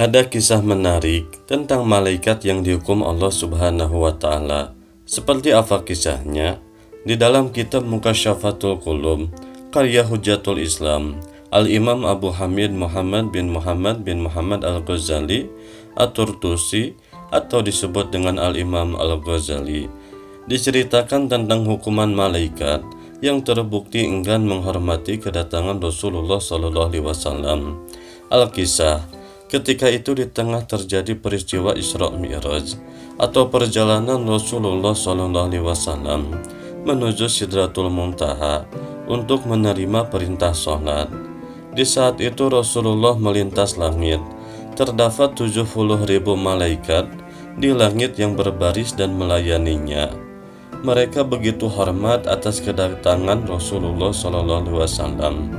Ada kisah menarik tentang malaikat yang dihukum Allah Subhanahu wa Ta'ala. Seperti apa kisahnya? Di dalam kitab Mukasyafatul Qulub, karya Hujatul Islam, Al-Imam Abu Hamid Muhammad bin Muhammad Al-Ghazali At-Turtusi, atau disebut dengan Al-Imam Al-Ghazali, diceritakan tentang hukuman malaikat yang terbukti enggan menghormati kedatangan Rasulullah SAW. Al-Kisah, ketika itu di tengah terjadi peristiwa Isra Mi'raj atau perjalanan Rasulullah SAW menuju Sidratul Muntaha untuk menerima perintah sholat. Di saat itu Rasulullah melintas langit. Terdapat 70.000 malaikat di langit yang berbaris dan melayaninya. Mereka begitu hormat atas kedatangan Rasulullah SAW.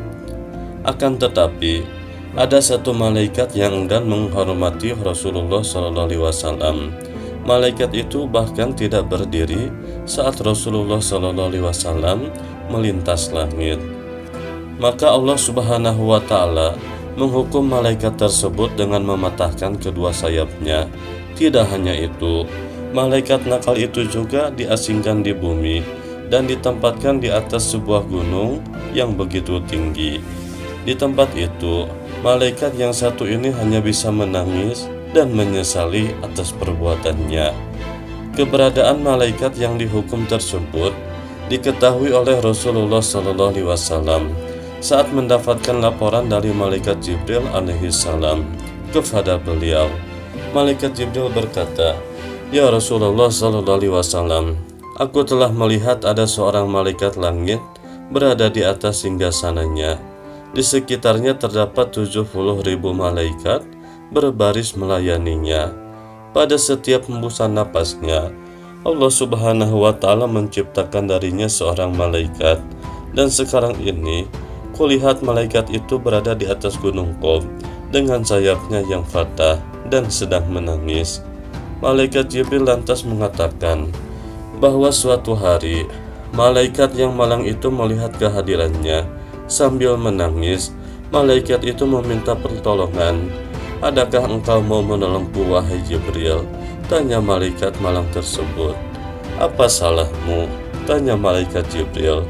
Akan tetapi, ada satu malaikat yang enggan menghormati Rasulullah SAW. Malaikat itu bahkan tidak berdiri saat Rasulullah SAW melintas langit. Maka Allah Subhanahu wa Ta'ala menghukum malaikat tersebut dengan mematahkan kedua sayapnya. Tidak hanya itu, malaikat nakal itu juga diasingkan di bumi dan ditempatkan di atas sebuah gunung yang begitu tinggi. Di tempat itu, malaikat yang satu ini hanya bisa menangis dan menyesali atas perbuatannya. Keberadaan malaikat yang dihukum tersebut diketahui oleh Rasulullah SAW saat mendapatkan laporan dari malaikat Jibril alaihissalam kepada beliau. Malaikat Jibril berkata, "Ya Rasulullah SAW, aku telah melihat ada seorang malaikat langit berada di atas singgasananya. Di sekitarnya terdapat 70.000 malaikat berbaris melayaninya. Pada setiap hembusan napasnya, Allah Subhanahu wa Ta'ala menciptakan darinya seorang malaikat, dan sekarang ini kulihat malaikat itu berada di atas gunung Qub dengan sayapnya yang patah dan sedang menangis." Malaikat Jibril lantas mengatakan bahwa suatu hari malaikat yang malang itu melihat kehadirannya. Sambil menangis, malaikat itu meminta pertolongan. "Adakah engkau mau menolongku, wahai Jibril?" tanya malaikat malang tersebut. "Apa salahmu?" tanya malaikat Jibril.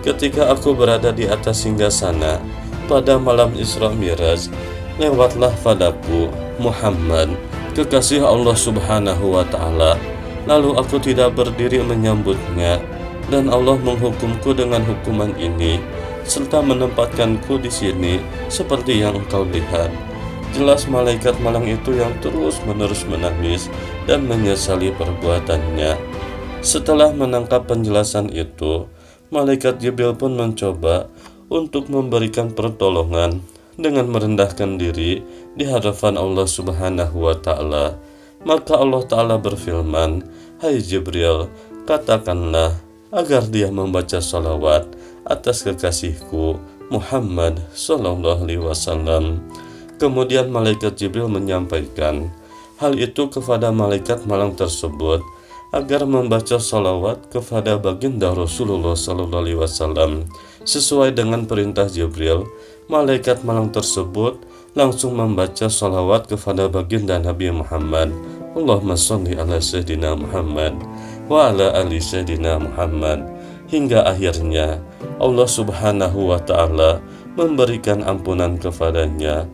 "Ketika aku berada di atas singgasana pada malam Isra Mi'raj, lewatlah padaku Muhammad, kekasih Allah Subhanahu wa Ta'ala. Lalu aku tidak berdiri menyambutnya, dan Allah menghukumku dengan hukuman ini, serta menempatkanku di sini seperti yang engkau lihat." Jelas malaikat malang itu yang terus-menerus menangis dan menyesali perbuatannya. Setelah menangkap penjelasan itu, malaikat Jibril pun mencoba untuk memberikan pertolongan dengan merendahkan diri di hadapan Allah Subhanahu wa Ta'ala. Maka Allah Ta'ala berfirman, "Hai Jibril, katakanlah agar dia membaca salawat atas kekasihku Muhammad SAW." Kemudian malaikat Jibril menyampaikan hal itu kepada malaikat malang tersebut agar membaca salawat kepada baginda Rasulullah SAW. Sesuai dengan perintah Jibril, malaikat malang tersebut langsung membaca salawat kepada baginda Nabi Muhammad. Allahumma sholli ala Sayyidina Muhammad wa ala ali Sayyidina Muhammad, hingga akhirnya Allah Subhanahu wa Ta'ala memberikan ampunan kepadanya.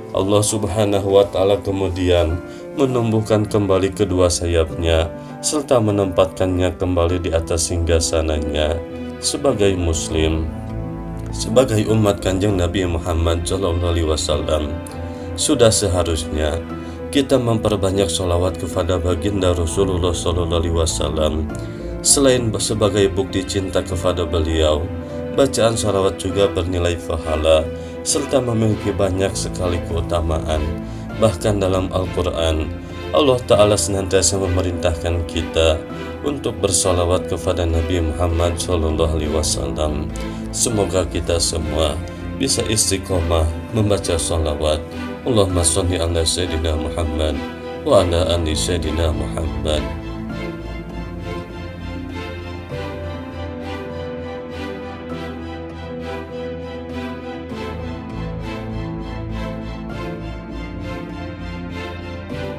Allah Subhanahu wa Ta'ala kemudian menumbuhkan kembali kedua sayapnya serta menempatkannya kembali di atas singgasananya. Sebagai muslim, sebagai umat Kanjeng Nabi Muhammad SAW, sudah seharusnya kita memperbanyak sholawat kepada baginda Rasulullah SAW. Selain sebagai bukti cinta kepada beliau, bacaan sholawat juga bernilai pahala serta memiliki banyak sekali keutamaan. Bahkan dalam Al-Quran, Allah Ta'ala senantiasa memerintahkan kita untuk bersalawat kepada Nabi Muhammad SAW. Semoga kita semua bisa istiqomah membaca salawat. Allahumma sholli ala Sayyidina Muhammad wa ala ali Sayyidina Muhammad.